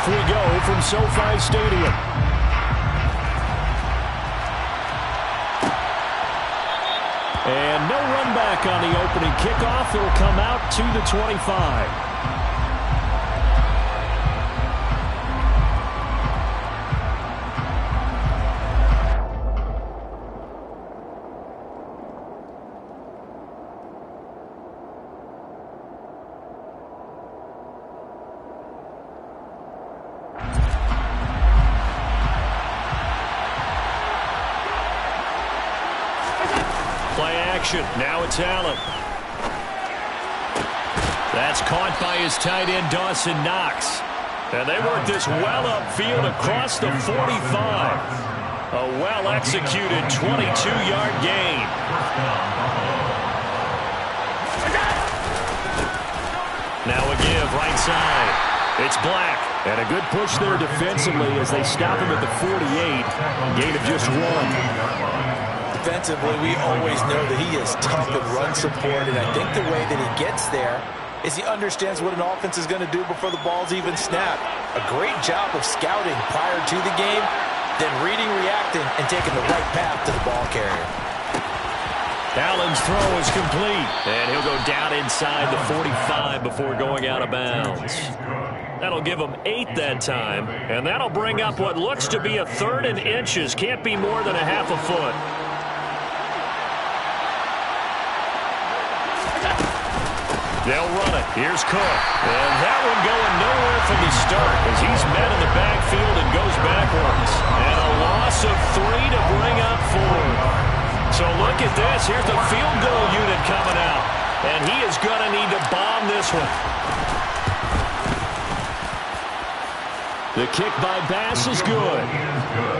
Off we go from SoFi Stadium. And no run back on the opening kickoff. It'll come out to the 25. Play action. Now it's Allen. That's caught by his tight end, Dawson Knox. And they work this well upfield across the 45. A well-executed 22-yard gain. Now a give right side. It's Black. And a good push there defensively as they stop him at the 48. Gain of just 1. Defensively, we always know that he is tough in run support, and I think the way that he gets there is he understands what an offense is going to do before the ball's even snapped. A great job of scouting prior to the game, then reading, reacting, and taking the right path to the ball carrier. Allen's throw is complete, and he'll go down inside the 45 before going out of bounds. That'll give him 8 that time, and that'll bring up what looks to be a 3rd and inches. Can't be more than a half a foot. They'll run it. Here's Cook. And that one going nowhere from the start as he's met in the backfield and goes backwards. And a loss of 3 to bring up 4. So look at this. Here's the field goal unit coming out. And he is going to need to bomb this one. The kick by Bass is good.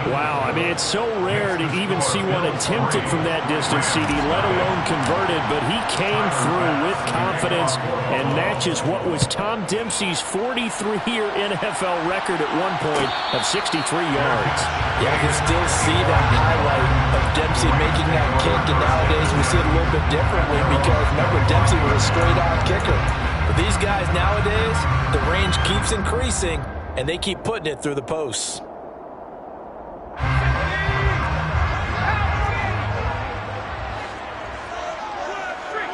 Wow, I mean, it's so rare to even see one attempted from that distance, CD, let alone converted, but he came through with confidence and matches what was Tom Dempsey's 43-year NFL record at one point of 63 yards. Yeah, I can still see that highlight of Dempsey making that kick, and nowadays we see it a little bit differently because, remember, Dempsey was a straight-on kicker. But these guys nowadays, the range keeps increasing, and they keep putting it through the posts.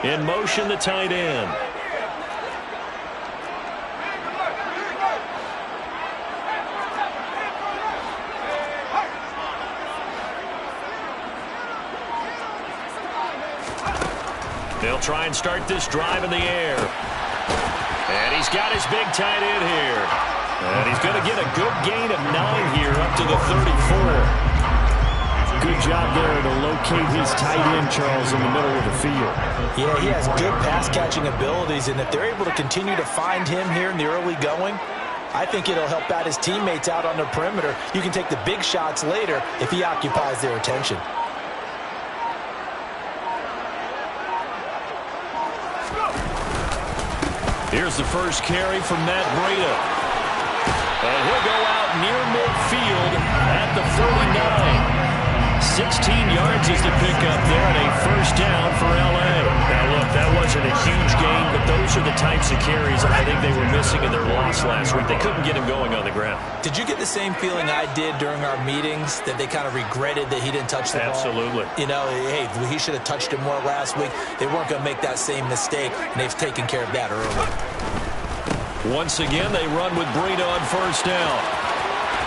In motion, the tight end. They'll try and start this drive in the air. And he's got his big tight end here. And he's going to get a good gain of 9 here up to the 34. Good job there to locate his tight end, Charles, in the middle of the field. Yeah, he has good pass-catching abilities, and if they're able to continue to find him here in the early going, I think it'll help out his teammates out on the perimeter. You can take the big shots later if he occupies their attention. Here's the first carry from Matt Breida. And he'll go out near midfield at the 49. 16 yards is the pickup there, and a first down for L.A. Now, look, that wasn't a huge gain, but those are the types of carries I think they were missing in their loss last week. They couldn't get him going on the ground. Did you get the same feeling I did during our meetings, that they kind of regretted that he didn't touch the ball? Absolutely. You know, hey, he should have touched it more last week. They weren't going to make that same mistake, and they've taken care of that early. Once again, they run with Breida on first down.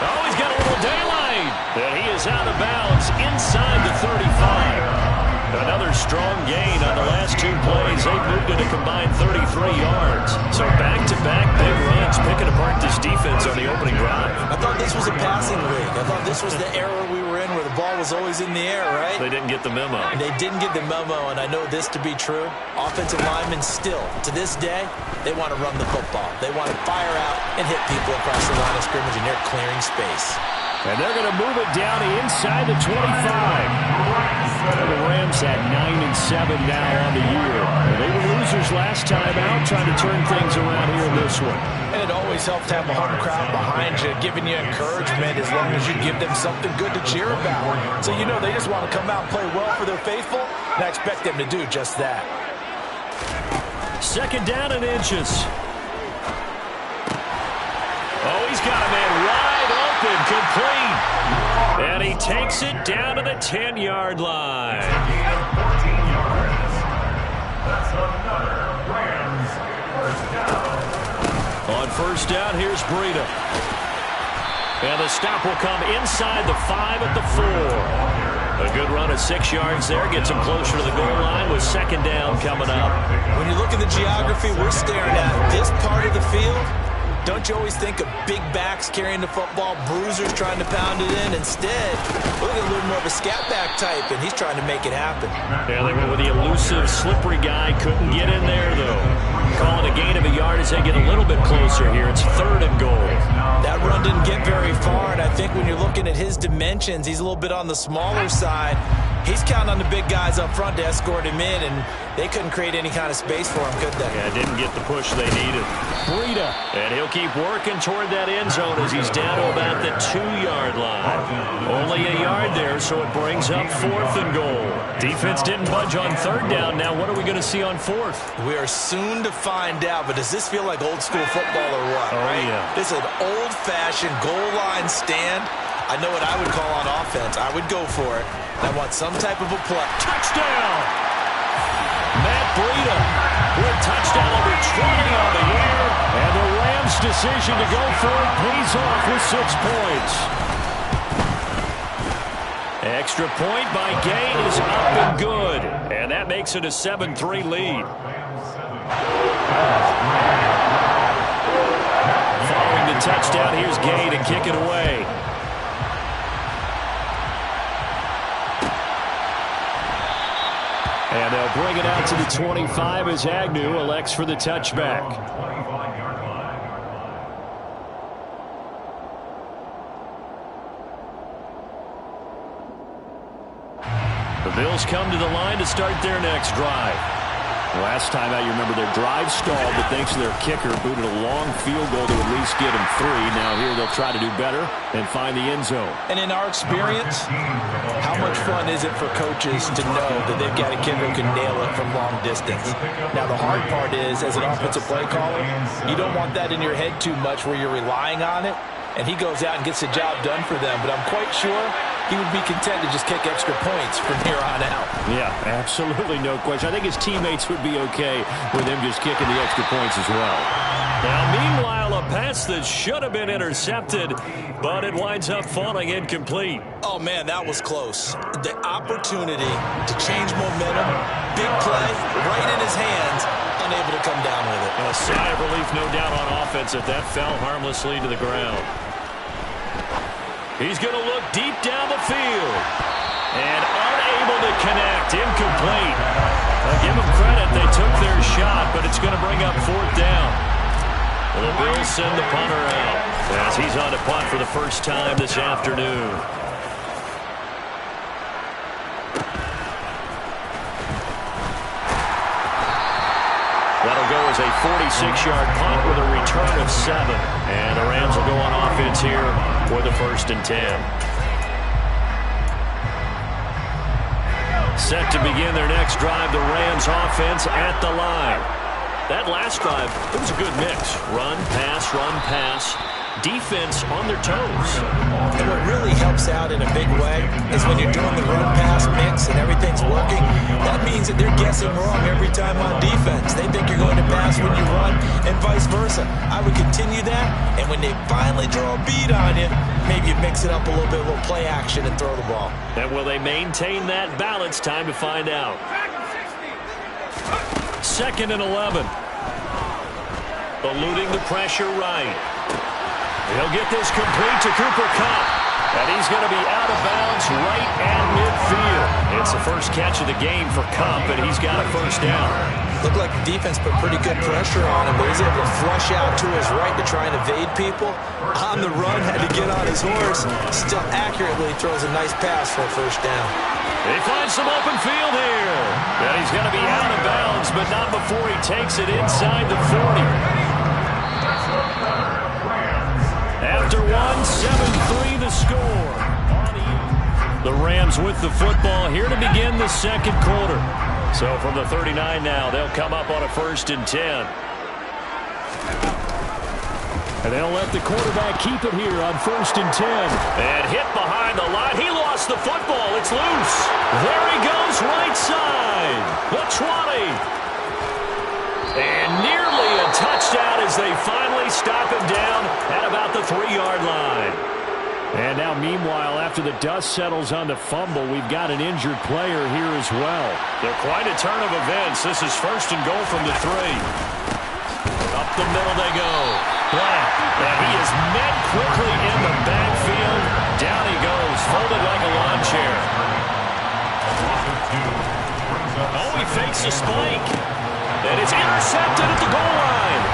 Oh, he's got a little daylight. And he is out of bounds inside the 35. Another strong gain on the last 2 plays. They've moved it a combined 33 yards. So back-to-back big runs, picking apart this defense on the opening drive. I thought this was a passing league. I thought this was the era we were in where the ball was always in the air, right? They didn't get the memo. And they didn't get the memo, and I know this to be true. Offensive linemen still, to this day, they want to run the football. They want to fire out and hit people across the line of scrimmage, and they're clearing space. And they're going to move it down inside the 25. The Rams at 9-7 now on the year. They were losers last time out, trying to turn things around here in this one. And it always helps to have a home crowd behind you, giving you encouragement as long as you give them something good to cheer about. So you know they just want to come out and play well for their faithful, and I expect them to do just that. Second down and inches. Oh, he's got a man wide open, complete. And he takes it down to the 10-yard line. That's another Rams first down. On first down, here's Breida. And the stop will come inside the 5 at the 4. A good run at 6 yards there. Gets him closer to the goal line with second down coming up. When you look at the geography we're staring at, this part of the field, don't you always think of big backs carrying the football, bruisers trying to pound it in? Instead, look at a little more of a scat back type, and he's trying to make it happen. Yeah, they went with the elusive, slippery guy. Couldn't get in there, though. Calling a gain of a yard as they get a little bit closer here. It's 3rd and goal. That run didn't get very far, and I think when you're looking at his dimensions, he's a little bit on the smaller side. He's counting on the big guys up front to escort him in, and they couldn't create any kind of space for him, could they? Yeah, didn't get the push they needed. Breida, and he'll keep working toward that end zone as he's down to about the 2-yard line. Only a yard there, so it brings up 4th and goal. Defense didn't budge on 3rd down. Now what are we going to see on 4th? We are soon to find out, but does this feel like old school football or what? Oh, right? Yeah. This is an old-fashioned goal line stand. I know what I would call on offense. I would go for it. I want some type of a play. Touchdown! Matt Breida with touchdown number 20 on the year. And the Rams' decision to go for it pays off with 6 points. Extra point by Gain is up and good. And that makes it a 7-3 lead. Following the touchdown, here's Gain to kick it away. And they'll bring it out to the 25 as Agnew elects for the touchback. The Bills come to the line to start their next drive. Last time out, you remember their drive stalled, but thanks to their kicker, booted a long field goal to at least get them 3. Now here they'll try to do better and find the end zone. And in our experience, how much fun is it for coaches to know that they've got a kicker who can nail it from long distance? Now the hard part is, as an offensive play caller, you don't want that in your head too much where you're relying on it, and he goes out and gets the job done for them. But I'm quite sure he would be content to just kick extra points from here on out. Yeah, absolutely no question. I think his teammates would be okay with him just kicking the extra points as well. Now, meanwhile, a pass that should have been intercepted, but it winds up falling incomplete. Oh, man, that was close. The opportunity to change momentum, big play, right in his hands, unable to come down with it. A sigh of relief, no doubt, on offense if that fell harmlessly to the ground. He's going to look deep down the field. And unable to connect. Incomplete. I'll give them credit. They took their shot, but it's going to bring up 4th down. Well, the Bills send the punter out as he's on to punt for the first time this afternoon. That'll go as a 46-yard punt with a return of 7. And the Rams will go on offense here for the 1st and 10. Set to begin their next drive, the Rams offense at the line. That last drive, it was a good mix. Run, pass, defense on their toes. And what really helps out in a big way is when you're doing the run-pass mix and everything's working, that means that they're guessing wrong every time on defense. They think you're going to pass when you run and vice versa. I would continue that, and when they finally draw a bead on you, maybe you mix it up a little bit, a little play action and throw the ball. And will they maintain that balance? Time to find out. 2nd and 11. Eluding the pressure right. He'll get this complete to Cooper Kupp. And he's going to be out of bounds right at midfield. It's the first catch of the game for Kupp, and he's got a 1st down. Looked like the defense put pretty good pressure on him, but he's able to flush out to his right to try and evade people. On the run, had to get on his horse. Still accurately throws a nice pass for a 1st down. He finds some open field here. And he's going to be out of bounds, but not before he takes it inside the 40. After 7-3 the score. The Rams with the football here to begin the 2nd quarter. So from the 39 now, they'll come up on a 1st and 10. And they'll let the quarterback keep it here on 1st and 10. And hit behind the line. He lost the football. It's loose. There he goes, right side. The 20. And nearly a touchdown as they finally stop him down at about the 3-yard line. And now, meanwhile, after the dust settles on the fumble, we've got an injured player here as well. They're quite a turn of events. This is 1st and goal from the 3. Up the middle they go. Black, and he is met quickly in the backfield. Down he goes, folded like a lawn chair. Oh, he fakes a spike. And it's intercepted at the goal line.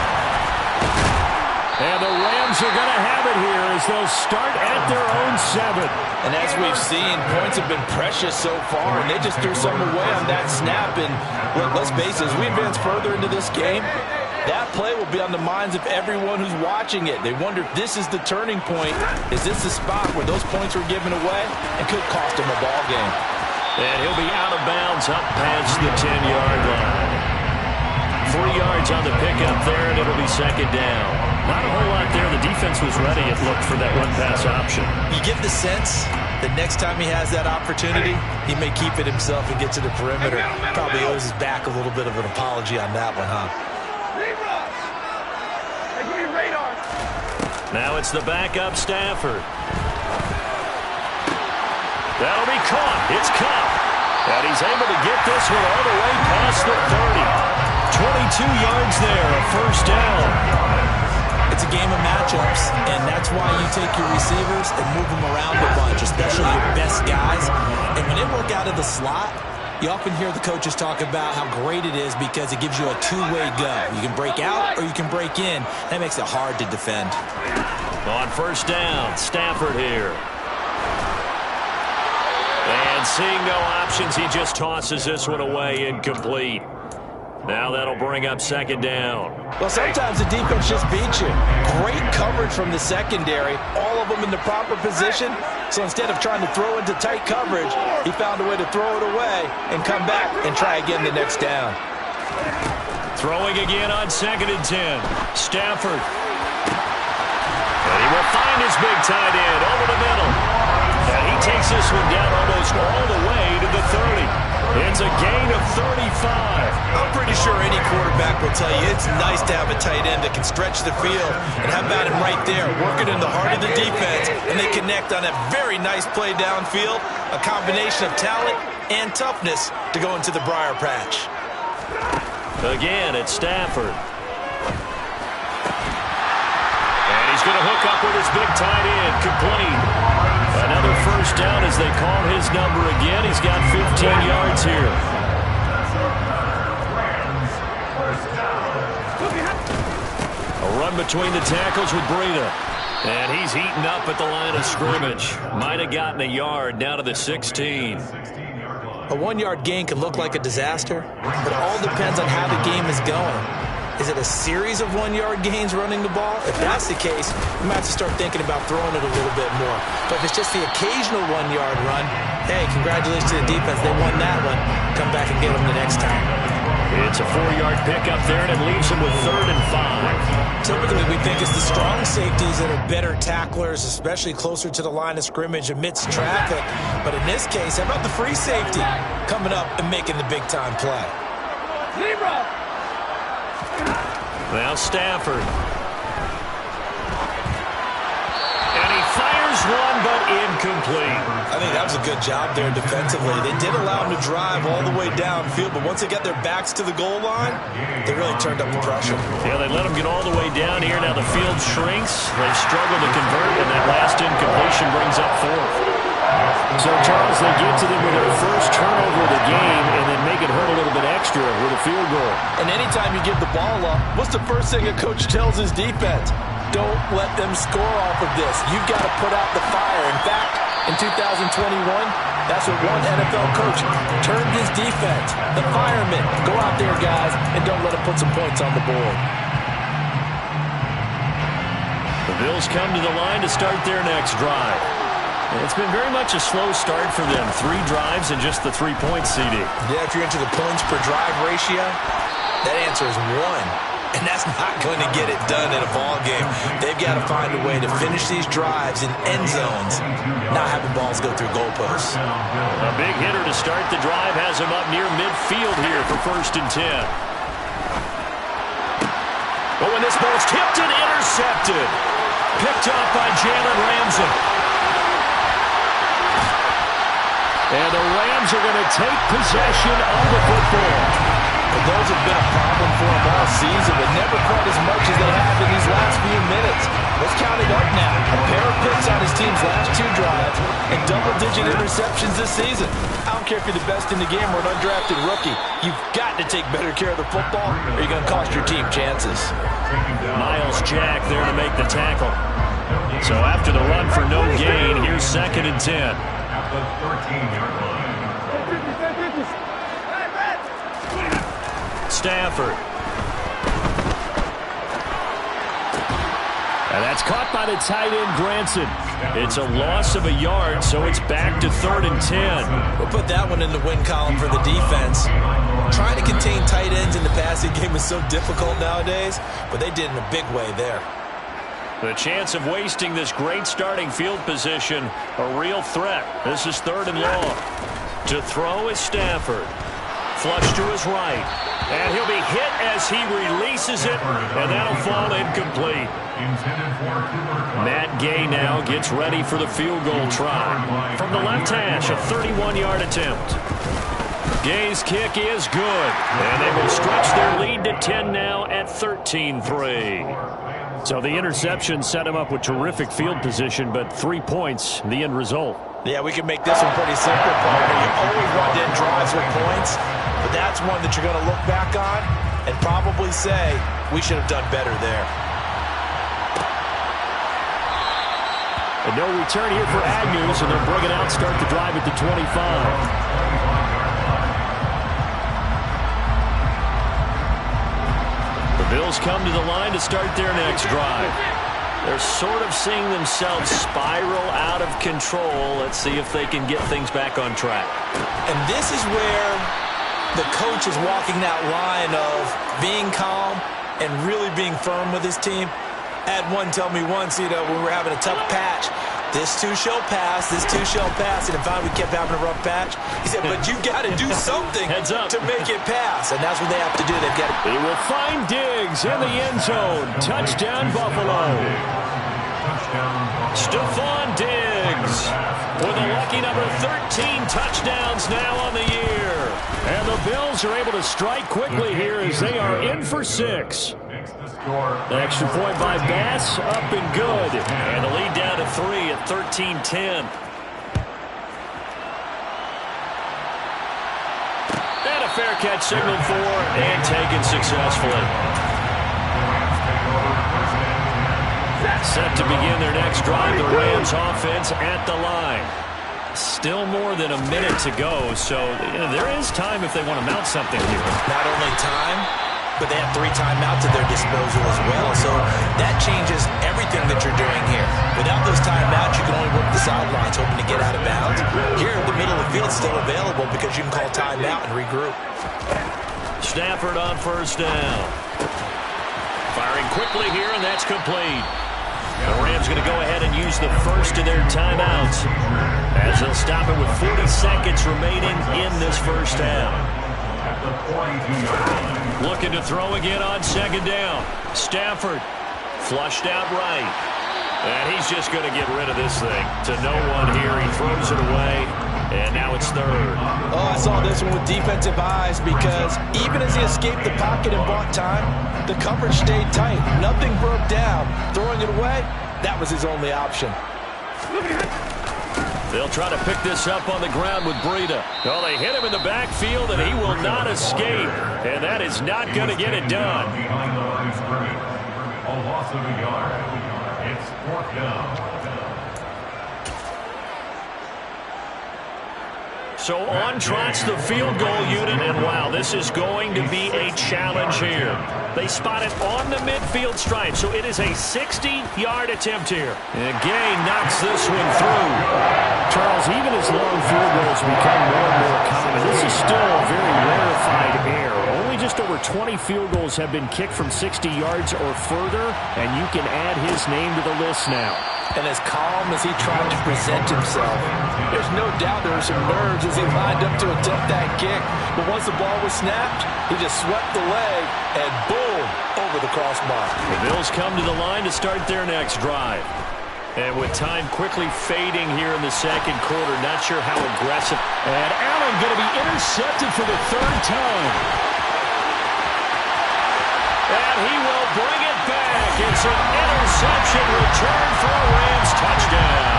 And the Rams are going to have it here as they'll start at their own 7. And as we've seen, points have been precious so far, and they just threw some away on that snap. And let's face it, as we advance further into this game, that play will be on the minds of everyone who's watching it. They wonder if this is the turning point. Is this the spot where those points were given away and could cost them a ball game? And he'll be out of bounds up past the 10-yard line. 3 yards on the pickup there, and it'll be 2nd down. Not a whole lot there. The defense was ready, it looked, for that run-pass option. You get the sense that next time he has that opportunity, he may keep it himself and get to the perimeter. Probably owes his back a little bit of an apology on that one, huh? Now it's the backup Stafford. That'll be caught. It's Kupp. And he's able to get this one all the way past the 30. 22 yards there, a 1st down. It's a game of matchups, and that's why you take your receivers and move them around a bunch, especially your best guys. And when they work out of the slot, you often hear the coaches talk about how great it is because it gives you a two-way go. You can break out or you can break in. That makes it hard to defend. On 1st down, Stafford here. And seeing no options, he just tosses this one away, incomplete. Now that'll bring up 2nd down. Well, sometimes the defense just beats you. Great coverage from the secondary, all of them in the proper position. So instead of trying to throw into tight coverage, he found a way to throw it away and come back and try again the next down. Throwing again on 2nd and 10. Stafford. And he will find his big tight end over the middle. And he takes this one down almost all the way to the 30. It's a gain of 35. I'm pretty sure any quarterback will tell you it's nice to have a tight end that can stretch the field. And how about him right there, working in the heart of the defense, and they connect on a very nice play downfield, a combination of talent and toughness to go into the briar patch. Again, it's Stafford. And he's going to hook up with his big tight end, complete. Another 1st down as they call his number again. He's got 15 yards here. A run between the tackles with Breida. And he's eaten up at the line of scrimmage. Might have gotten a yard down to the 16. A 1-yard gain can look like a disaster, but it all depends on how the game is going. Is it a series of 1-yard gains running the ball? If that's the case, we might have to start thinking about throwing it a little bit more. But if it's just the occasional 1-yard run, hey, congratulations to the defense. They won that one. Come back and get them the next time. It's a 4-yard pickup there, and it leaves him with 3rd and 5. Typically, we think it's the strong safeties that are better tacklers, especially closer to the line of scrimmage amidst traffic. But in this case, how about the free safety coming up and making the big-time play? Now Stafford. And he fires one, but incomplete. I think that was a good job there defensively. They did allow him to drive all the way downfield, but once they got their backs to the goal line, they really turned up the pressure. Yeah, they let him get all the way down here. Now the field shrinks. They've struggled to convert, and that last incompletion brings up 4th. So, Charles, they get to them with their first turnover of the game and then make it hurt a little bit extra with a field goal. And anytime you give the ball up, what's the first thing a coach tells his defense? Don't let them score off of this. You've got to put out the fire. In fact, in 2021, that's what one NFL coach termed his defense. The firemen. Go out there, guys, and don't let them put some points on the board. The Bills come to the line to start their next drive. It's been very much a slow start for them. 3 drives and just the 3-point CD. Yeah, if you're into the points per drive ratio, that answer is 1. And that's not going to get it done in a ball game. They've got to find a way to finish these drives in end zones, not having balls go through goalposts. A big hitter to start the drive has him up near midfield here for 1st and 10. But when this ball's tipped and intercepted, picked up by Jalen Ramsey. And the Rams are going to take possession of the football. But those have been a problem for them all season, but never quite as much as they have in these last few minutes. Let's count it up now. A pair of picks on his team's last 2 drives and double-digit interceptions this season. I don't care if you're the best in the game or an undrafted rookie. You've got to take better care of the football or you're going to cost your team chances. Myles Jack there to make the tackle. So after the run for no gain, here's 2nd and 10. At the 13-yard line. Stafford. And that's caught by the tight end, Granson. It's a loss of a yard, so it's back to 3rd and 10. We'll put that one in the win column for the defense. Trying to contain tight ends in the passing game is so difficult nowadays, but they did in a big way there. The chance of wasting this great starting field position, a real threat. This is 3rd and long. To throw is Stafford. Flush to his right. And he'll be hit as he releases it, and that'll fall incomplete. Matt Gay now gets ready for the field goal try. From the left hash, a 31-yard attempt. Gay's kick is good, and they will stretch their lead to 10 now at 13-3. So the interception set him up with terrific field position, but 3 points, the end result. Yeah, we can make this one pretty simple, partner. You always want to end drives with points, but that's one that you're going to look back on and probably say, we should have done better there. And no return here for Agnew, so they'll bring it out, start the drive at the 25. Bills come to the line to start their next drive. They're sort of seeing themselves spiral out of control. Let's see if they can get things back on track. And this is where the coach is walking that line of being calm and really being firm with his team. I had one tell me once, when we were having a tough patch, this too shall pass, this too shall pass. And if we kept having a rough patch, he said, but you got to do something to make it pass. And that's what they have to do. They've got to. He will find Diggs in the end zone. Touchdown, Buffalo. Stephon Diggs with a lucky number 13 touchdowns now on the year. And the Bills are able to strike quickly here as they are in for 6. The extra point by Bass, up and good. And the lead down to 3 at 13-10. And a fair catch signaled for and taken successfully. Set to begin their next drive, the Rams offense at the line. Still more than a minute to go, so there is time if they want to mount something here. Not only time, but they have 3 timeouts at their disposal as well. So that changes everything that you're doing here. Without those timeouts, you can only work the sidelines, hoping to get out of bounds. Here, the middle of the field's still available because you can call timeout and regroup. Stafford on 1st down. Firing quickly here, and that's complete. The Rams going to go ahead and use the first of their timeouts as they'll stop it with 40 seconds remaining in this first half. Looking to throw again on 2nd down. Stafford flushed out right. And he's just going to get rid of this thing to no one here. He throws it away, and now it's 3rd. Oh, I saw this one with defensive eyes because even as he escaped the pocket and bought time, the coverage stayed tight. Nothing broke down. Throwing it away, that was his only option. They'll try to pick this up on the ground with Breida. Well, they hit him in the backfield, and he will not escape. And that is not going to get it done. Behind the line of scrimmage. A loss of a yard. It's 4th down. So on trots the field goal unit, and wow, this is going to be a challenge here. They spot it on the midfield stripe, so it is a 60-yard attempt here. And Gay knocks this one through. Charles, even as long field goals become more and more common, this is still a very rarefied air. Only just over 20 field goals have been kicked from 60 yards or further, and you can add his name to the list now. And as calm as he tried to present himself, there's no doubt there were some nerves as he lined up to attempt that kick. But once the ball was snapped, he just swept the leg and boom, over the crossbar. The Bills come to the line to start their next drive. And with time quickly fading here in the second quarter, not sure how aggressive. And Allen going to be intercepted for the third time. And he will bring it back. It's an interception return for a Rams touchdown.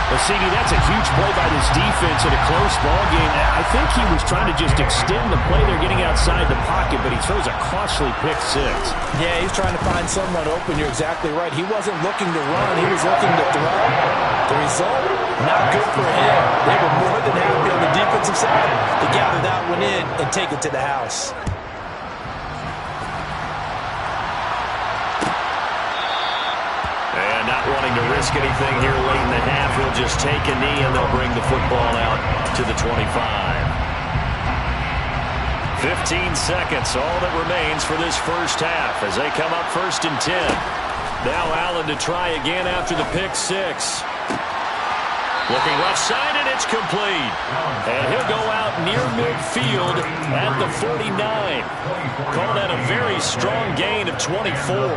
Well, CD, that's a huge play by this defense in a close ball game. I think he was trying to just extend the play. They're getting outside the pocket, but he throws a costly pick six. Yeah, he's trying to find someone open. You're exactly right. He wasn't looking to run. He was looking to throw. The result, not good for him. They were more than happy on the defensive side to gather that one in and take it to the house. Not wanting to risk anything here late in the half, he'll just take a knee and they'll bring the football out to the 25. 15 seconds, all that remains for this first half as they come up 1st and 10. Now Allen to try again after the pick six. Looking left side, and it's complete. And he'll go out near midfield at the 49. Call that a very strong gain of 24.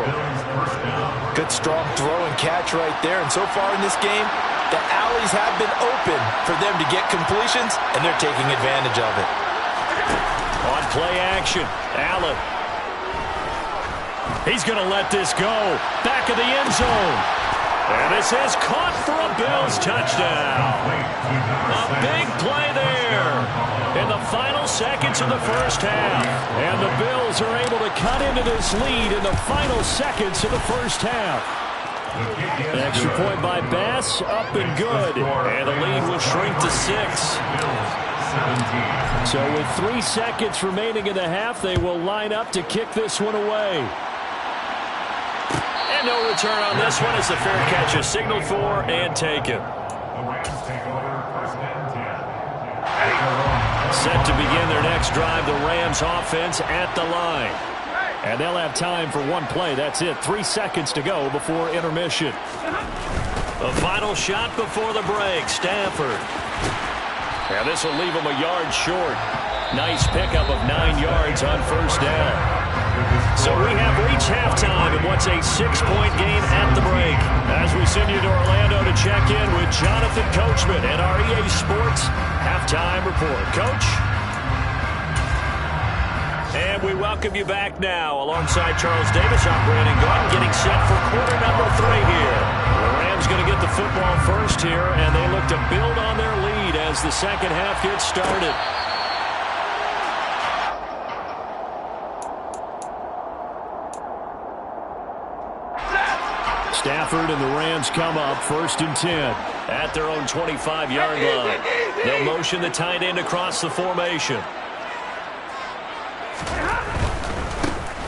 Good strong throw and catch right there. And so far in this game, the alleys have been open for them to get completions, and they're taking advantage of it. On play action, Allen. He's going to let this go. Back of the end zone. And this is caught for a Bills touchdown. A big play there in the final seconds of the first half. And the Bills are able to cut into this lead in the final seconds of the first half. An extra point by Bass, up and good. And the lead will shrink to 6. So with 3 seconds remaining in the half, they will line up to kick this one away. And no return on this one as the fair catch is signaled for and taken. Set to begin their next drive, the Rams offense at the line. And they'll have time for one play. That's it. 3 seconds to go before intermission. A final shot before the break. Stafford. And this will leave him a yard short. Nice pickup of 9 yards on first down. So we have reached halftime in what's a 6-point game at the break. As we send you to Orlando to check in with Jonathan Coachman and our EA Sports Halftime Report. Coach? And we welcome you back now alongside Charles Davis. I'm Brandon Gaudin getting set for quarter number 3 here. The Rams going to get the football first here, and they look to build on their lead as the second half gets started. Stafford and the Rams come up 1st and 10 at their own 25-yard line. They'll motion the tight end across the formation.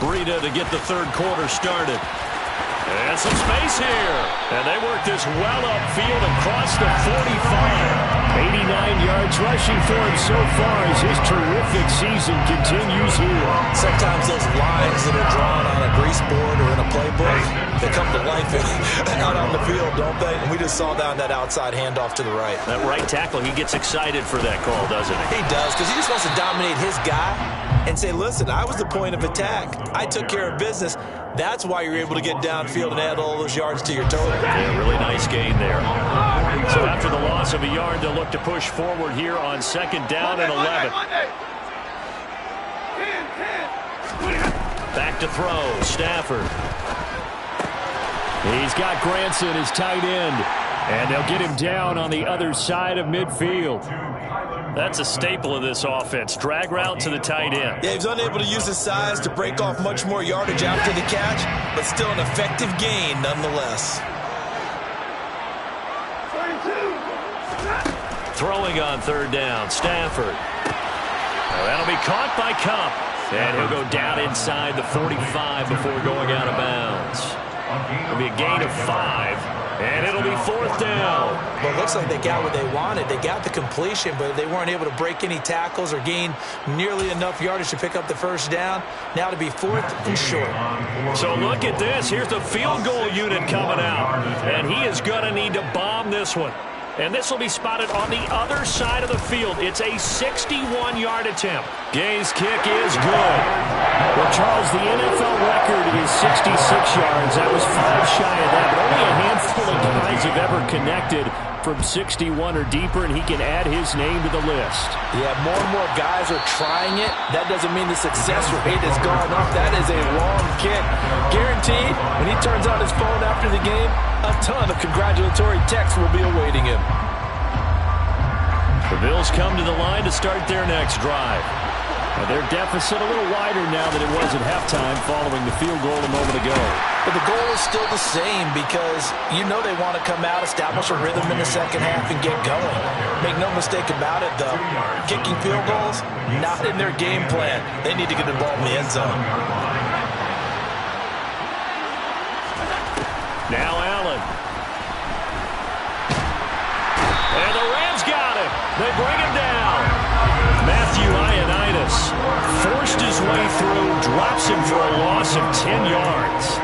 Breida to get the third quarter started. And some space here. And they work this well upfield across the 45. 89 yards rushing for him so far as his terrific season continues here. Sometimes those lines that are drawn on a grease board or in a playbook, they come to life out on the field, don't they? And we just saw down that outside handoff to the right. That right tackle, he gets excited for that call, doesn't he? He does, because he just wants to dominate his guy and say, listen, I was the point of attack. I took care of business. That's why you're able to get downfield and add all those yards to your total. Yeah, really nice gain there. So after the loss of a yard, they'll look to push forward here on 2nd down and 11. Back to throw, Stafford. He's got Granson, his tight end. And they'll get him down on the other side of midfield. That's a staple of this offense. Drag route to the tight end. Yeah, he's unable to use his size to break off much more yardage after the catch, but still an effective gain nonetheless. Throwing on 3rd down, Stafford. Well, that'll be caught by Kupp. And he'll go down inside the 45 before going out of bounds. It'll be a gain of 5. And it'll be fourth down. Well, it looks like they got what they wanted. They got the completion, but they weren't able to break any tackles or gain nearly enough yardage to pick up the first down. Now to be fourth and short. So look at this. Here's the field goal unit coming out. And he is going to need to bomb this one. And this will be spotted on the other side of the field. It's a 61-yard attempt. Gay's kick is good. Well, Charles, the NFL record is 66 yards. That was 5 shy of that, but only a handful of guys have ever connected from 61 or deeper, and he can add his name to the list. Yeah, more and more guys are trying it. That doesn't mean the success rate has gone up. That is a long kick. Guaranteed, when he turns on his phone after the game, a ton of congratulatory texts will be awaiting him. The Bills come to the line to start their next drive. Now their deficit a little wider now than it was at halftime following the field goal a moment ago. But the goal is still the same because you know they want to come out, establish a rhythm in the second half, and get going. Make no mistake about it, though. Kicking field goals, not in their game plan. They need to get the ball in the end zone. Now Allen. And the Rams got him. They bring him down. Matthew Ioannidis forced his way through, drops him for a loss of 10 yards.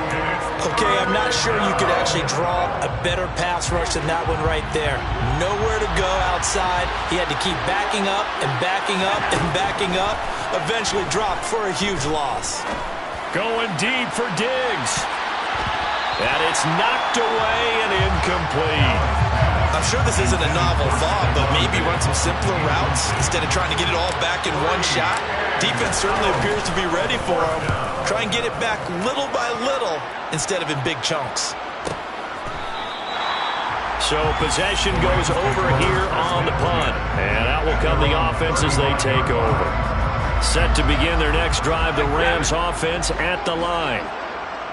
Okay, I'm not sure you could actually draw a better pass rush than that one right there. Nowhere to go outside. He had to keep backing up and backing up and backing up. Eventually dropped for a huge loss. Going deep for Diggs. And it's knocked away and incomplete. I'm sure this isn't a novel thought, but maybe run some simpler routes instead of trying to get it all back in one shot. Defense certainly appears to be ready for him. Try and get it back little by little instead of in big chunks. So possession goes over here on the punt. And out will come the offense as they take over. Set to begin their next drive, the Rams offense at the line.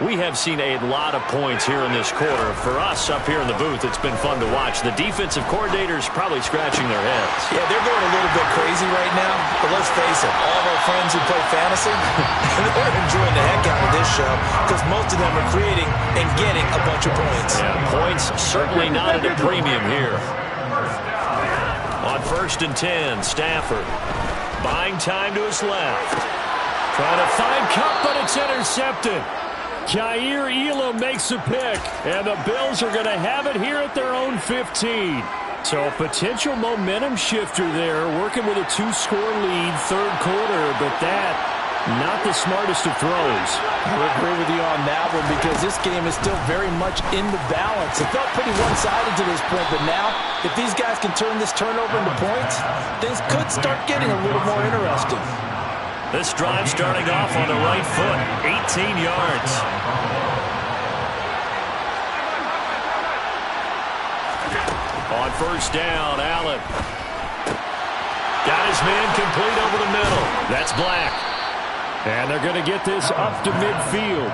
We have seen a lot of points here in this quarter. For us up here in the booth, it's been fun to watch. The defensive coordinators probably scratching their heads. Yeah, they're going a little bit crazy right now. But let's face it, all of our friends who play fantasy, they're enjoying the heck out of this show because most of them are creating and getting a bunch of points. Yeah, points certainly not at a premium here. On 1st and 10, Stafford buying time to his left. Trying to find Kupp, but it's intercepted. Kaiir Elam makes a pick, and the Bills are going to have it here at their own 15. So a potential momentum shifter there, working with a 2-score lead, third quarter, but that, not the smartest of throws. I would agree with you on that one because this game is still very much in the balance. It felt pretty one-sided to this point, but now, if these guys can turn this turnover into points, things could start getting a little more interesting. This drive starting off on the right foot, 18 yards. On 1st down, Allen. Got his man complete over the middle. That's Black. And they're going to get this up to midfield.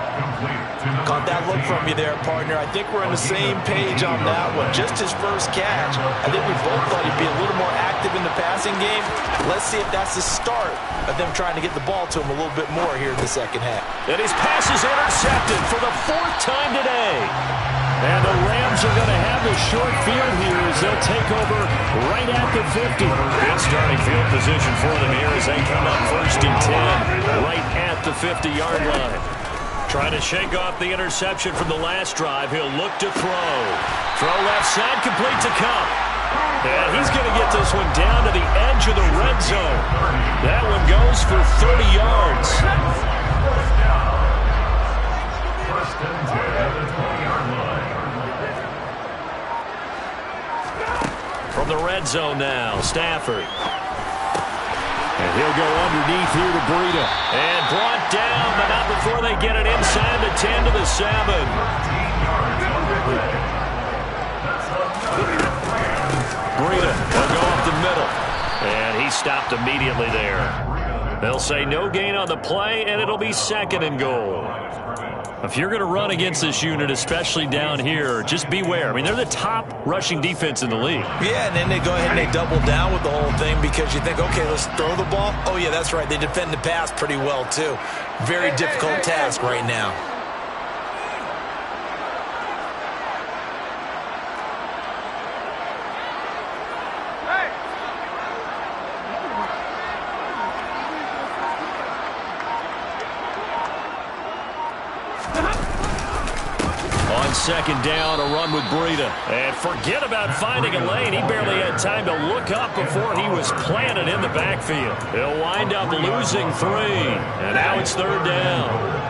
Caught that look from you there, partner. I think we're on the same page on that one. Just his first catch. I think we both thought he'd be a little more active in the passing game. Let's see if that's the start of them trying to get the ball to him a little bit more here in the second half. And his pass is intercepted for the 4th time today. And the Rams are going to have the short field here as they'll take over right at the 50. Good starting field position for them here as they come up 1st and 10 right at the 50-yard line. Trying to shake off the interception from the last drive. He'll look to throw. Throw left side, complete to Kupp. And he's going to get this one down to the edge of the red zone. That one goes for 30 yards. First and 10 at the 20-yard line. From the red zone now, Stafford. And he'll go underneath here to Breida. And brought down, but not before they get it inside the 10 to the 7. Breida will go up the middle. And he stopped immediately there. They'll say no gain on the play, and it'll be 2nd and goal. If you're going to run against this unit, especially down here, just beware. I mean, they're the top rushing defense in the league. Yeah, and then they go ahead and they double down with the whole thing because you think, okay, let's throw the ball. Oh, yeah, that's right. They defend the pass pretty well, too. Very difficult task right now. On second down, a run with Breida. And forget about finding a lane. He barely had time to look up before he was planted in the backfield. He'll wind up losing 3. And now it's third down.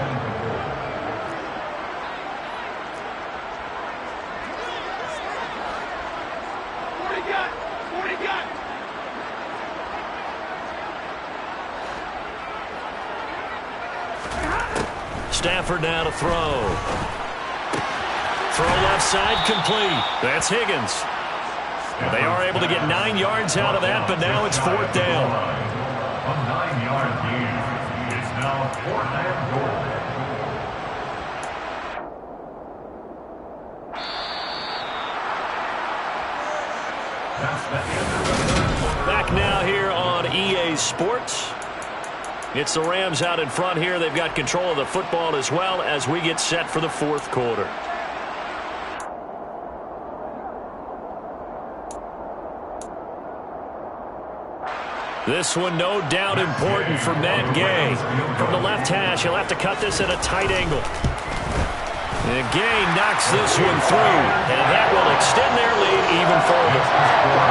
Stafford now to throw. Throw left side complete. That's Higgins. They are able to get 9 yards out of that, but now it's fourth down. A 9-yard gain. It's now 4th and goal. That's the end of the Back now here on EA Sports. It's the Rams out in front here. They've got control of the football as well as we get set for the fourth quarter. This one no doubt important for Matt Gay. From the left hash, he'll have to cut this at a tight angle. And Gay knocks this one through, and that will extend their lead even further.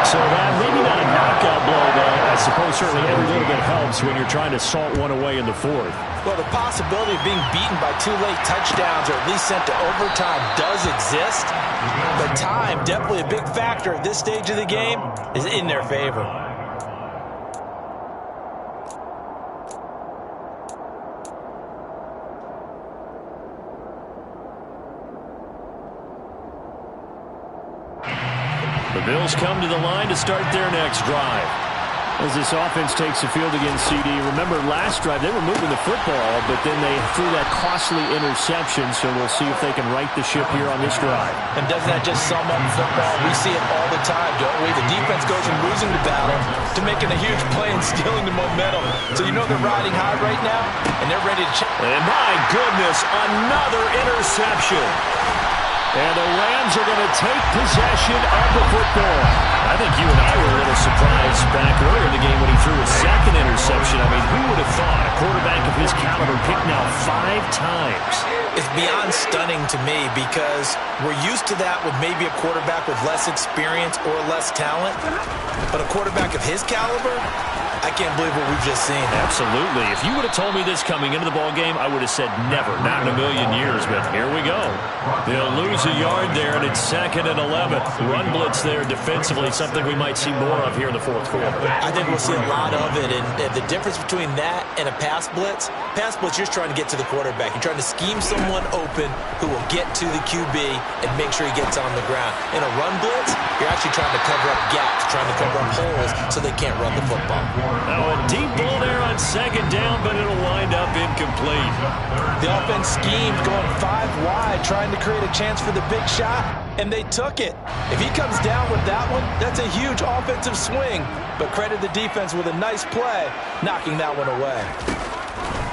So that maybe not a knockout blow, but I suppose certainly every little bit helps when you're trying to salt one away in the fourth. Well, the possibility of being beaten by 2 late touchdowns or at least sent to overtime does exist, but time, definitely a big factor at this stage of the game, is in their favor. The Bills come to the line to start their next drive. As this offense takes the field against CD, remember last drive they were moving the football, but then they threw that costly interception, so we'll see if they can right the ship here on this drive. And doesn't that just sum up football? We see it all the time, don't we? The defense goes from losing the battle to making a huge play and stealing the momentum. So you know they're riding high right now, and they're ready to check. And my goodness, another interception. And the Rams are going to take possession of the football. I think you and I were a little surprised back earlier in the game when he threw his second interception. I mean, who would have thought a quarterback of his caliber picked now 5 times? It's beyond stunning to me because we're used to that with maybe a quarterback with less experience or less talent. But a quarterback of his caliber, I can't believe what we've just seen. Absolutely. If you would have told me this coming into the ball game, I would have said never, not in a million years. But here we go. They'll lose a yard there, and it's 2nd and 11. Run blitz there defensively, something we might see more of here in the fourth quarter. I think we'll see a lot of it, and the difference between that and a pass blitz, you're just trying to get to the quarterback. You're trying to scheme someone open who will get to the QB and make sure he gets on the ground. In a run blitz, you're actually trying to cover up gaps, trying to cover up holes so they can't run the football. Now a deep ball there on 2nd down, but it'll wind up incomplete. The offense schemed going 5 wide, trying to create a chance for the big shot, and they took it. If he comes down with that one, that's a huge offensive swing. But credit the defense with a nice play, knocking that one away.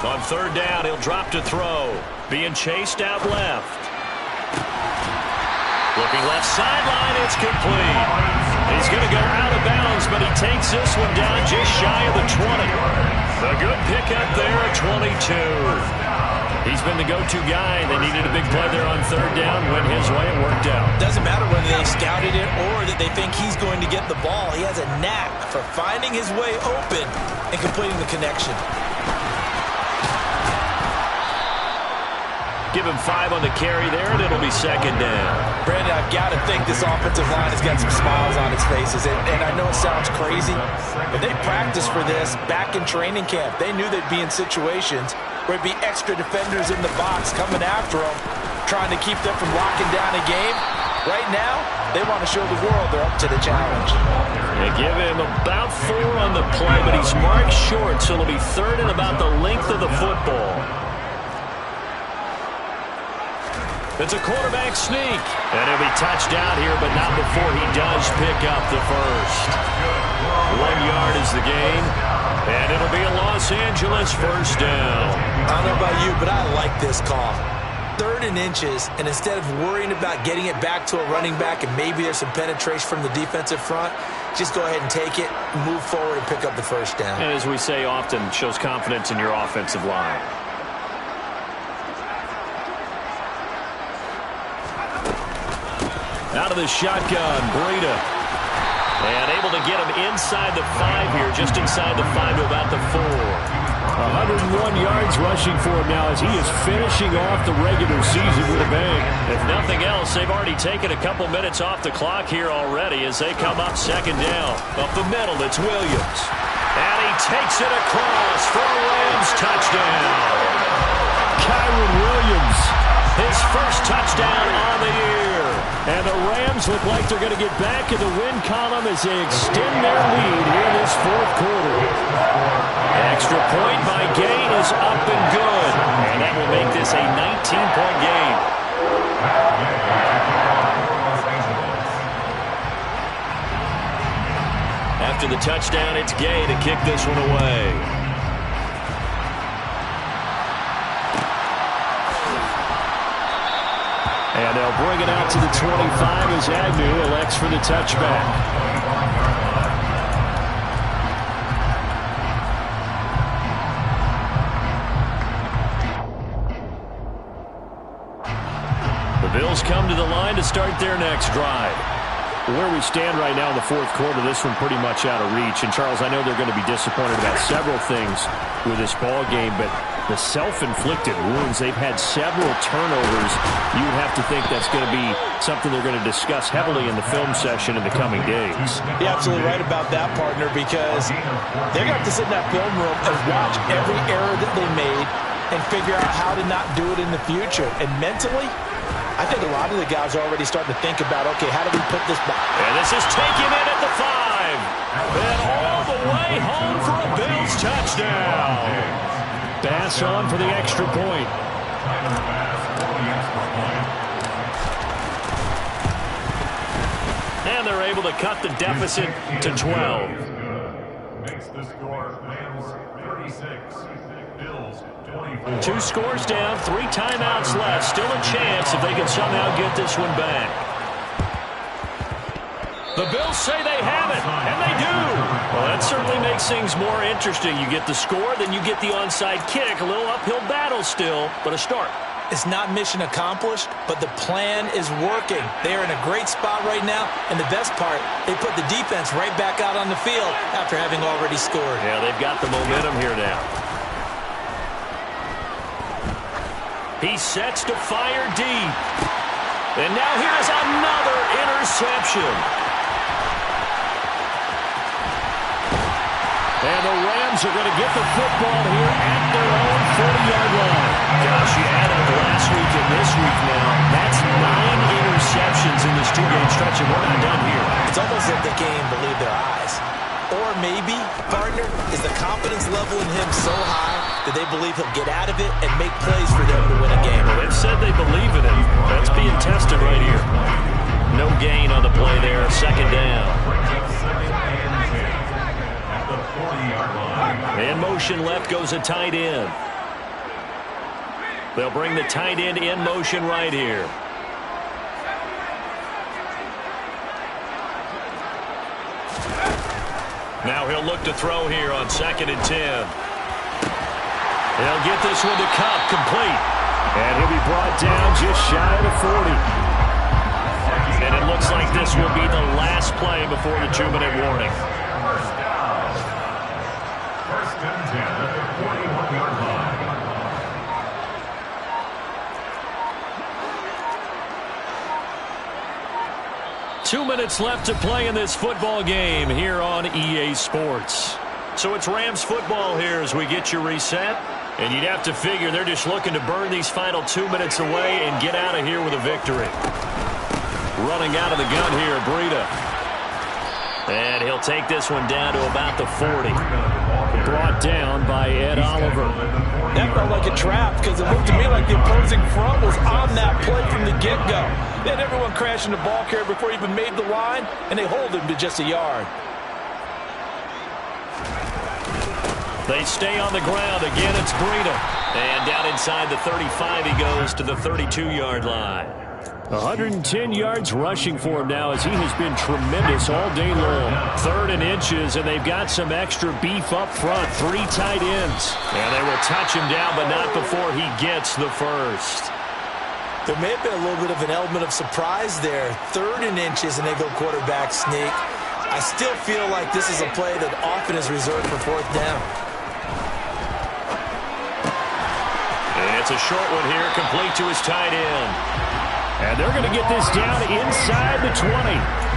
On 3rd down, he'll drop to throw. Being chased out left. Looking left sideline, it's complete. He's going to go out of bounds, but he takes this one down just shy of the 20. A good pickup there at 22. He's been the go-to guy. They needed a big play there on 3rd down. Went his way. It worked out. Doesn't matter whether they scouted it or that they think he's going to get the ball. He has a knack for finding his way open and completing the connection. Give him 5 on the carry there, and it'll be 2nd down. Brandon, I've got to think this offensive line has got some smiles on its faces. And I know it sounds crazy, but they practiced for this back in training camp. They knew they'd be in situations where it'd be extra defenders in the box coming after them, trying to keep them from locking down a game. Right now, they want to show the world they're up to the challenge. They give him about 4 on the play, but he's marked short, so it'll be 3rd and about the length of the football. It's a quarterback sneak. And he'll be touched out here, but not before he does pick up the first. 1 yard is the gain. And it'll be a Los Angeles first down. I don't know about you, but I like this call. 3rd and inches, and instead of worrying about getting it back to a running back and maybe there's some penetration from the defensive front, just go ahead and take it, move forward, and pick up the first down. And as we say often, shows confidence in your offensive line. Out of the shotgun, Breida. And able to get him inside the 5 here, just inside the 5 to about the 4. 101 yards rushing for him now as he is finishing off the regular season with a bang. If nothing else, they've already taken a couple minutes off the clock here already as they come up second down. Up the middle, it's Williams. And he takes it across for a Rams touchdown. Kyren Williams. His first touchdown on the year. And the Rams look like they're going to get back in the win column as they extend their lead here in this fourth quarter. Extra point by Gain is up and good. And that will make this a 19-point game. After the touchdown, it's Gay to kick this one away. And they'll bring it out to the 25 as Agnew elects for the touchback. The Bills come to the line to start their next drive. Where we stand right now in the fourth quarter, this one pretty much out of reach. And, Charles, I know they're going to be disappointed about several things with this ball game, but the self-inflicted wounds, they've had several turnovers. You would have to think that's going to be something they're going to discuss heavily in the film session in the coming days. You're absolutely right about that, partner, because they're going to have to sit in that film room and watch every error that they made and figure out how to not do it in the future. And mentally, I think a lot of the guys are already starting to think about, okay, how do we put this back? And this is taken in at the 5. And all the way home for a Bills touchdown. Bass on for the extra point. And they're able to cut the deficit to 12. Makes the score Rams 36, Bills 24. 2 scores down, 3 timeouts left. Still a chance if they can somehow get this one back. The Bills say they have it, and they do. Well, that certainly makes things more interesting. You get the score, then you get the onside kick. A little uphill battle still, but a start. It's not mission accomplished, but the plan is working. They are in a great spot right now, and the best part, they put the defense right back out on the field after having already scored. Yeah, they've got the momentum here now. He sets to fire deep. And now here's another interception. And the Rams are going to get the football here at their own 40-yard line. Gosh, you add up last week and this week now. That's 9 interceptions in this 2-game stretch, and we're not done here. It's almost like they can't even believe their eyes. Or maybe, partner, is the confidence level in him so high that they believe he'll get out of it and make plays for them to win a game. Well, they've said they believe in him. That's being tested right here. No gain on the play there. Second down. In motion left goes a tight end. They'll bring the tight end in motion right here. Now he'll look to throw here on 2nd and 10. They'll get this one to Kupp, complete. And he'll be brought down just shy of the 40. And it looks like this will be the last play before the 2-minute warning. First and 10 at the 41-yard line. Two minutes left to play in this football game here on EA Sports. So it's Rams football here as we get you reset. And you'd have to figure they're just looking to burn these final 2 minutes away and get out of here with a victory. Running out of the gun here, Breida. And he'll take this one down to about the 40. Brought down by Ed Oliver. That felt like a trap because it looked to me like the opposing front was on that play from the get-go. They had everyone crashing the ball carrier before he even made the line, and they hold him to just a yard. They stay on the ground. Again, it's Breida. And down inside the 35, he goes to the 32-yard line. 110 yards rushing for him now as he has been tremendous all day long. 3rd and inches, and they've got some extra beef up front. 3 tight ends. And they will touch him down, but not before he gets the first. There may have been a little bit of an element of surprise there. 3rd and inches, and they go quarterback sneak. I still feel like this is a play that often is reserved for 4th down. It's a short one here, complete to his tight end. And they're going to get this down inside the 20.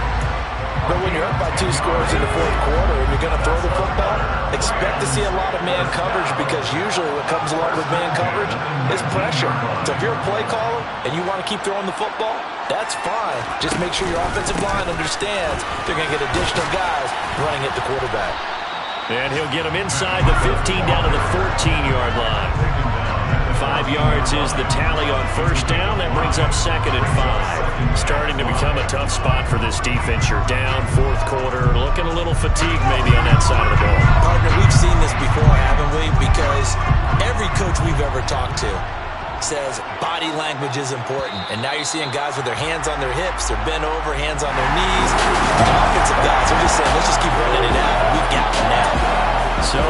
But when you're up by 2 scores in the 4th quarter and you're going to throw the football, expect to see a lot of man coverage, because usually what comes along with man coverage is pressure. So if you're a play caller and you want to keep throwing the football, that's fine. Just make sure your offensive line understands they're going to get additional guys running at the quarterback. And he'll get him inside the 15 down to the 14-yard line. 5 yards is the tally on 1st down. That brings up 2nd and 5. Starting to become a tough spot for this defense. You're down 4th quarter, looking a little fatigued maybe on that side of the ball. Partner, we've seen this before, haven't we? Because every coach we've ever talked to says body language is important. And now you're seeing guys with their hands on their hips, they're bent over, hands on their knees. The offensive guys are just saying, let's just keep running it out. We've got them now. So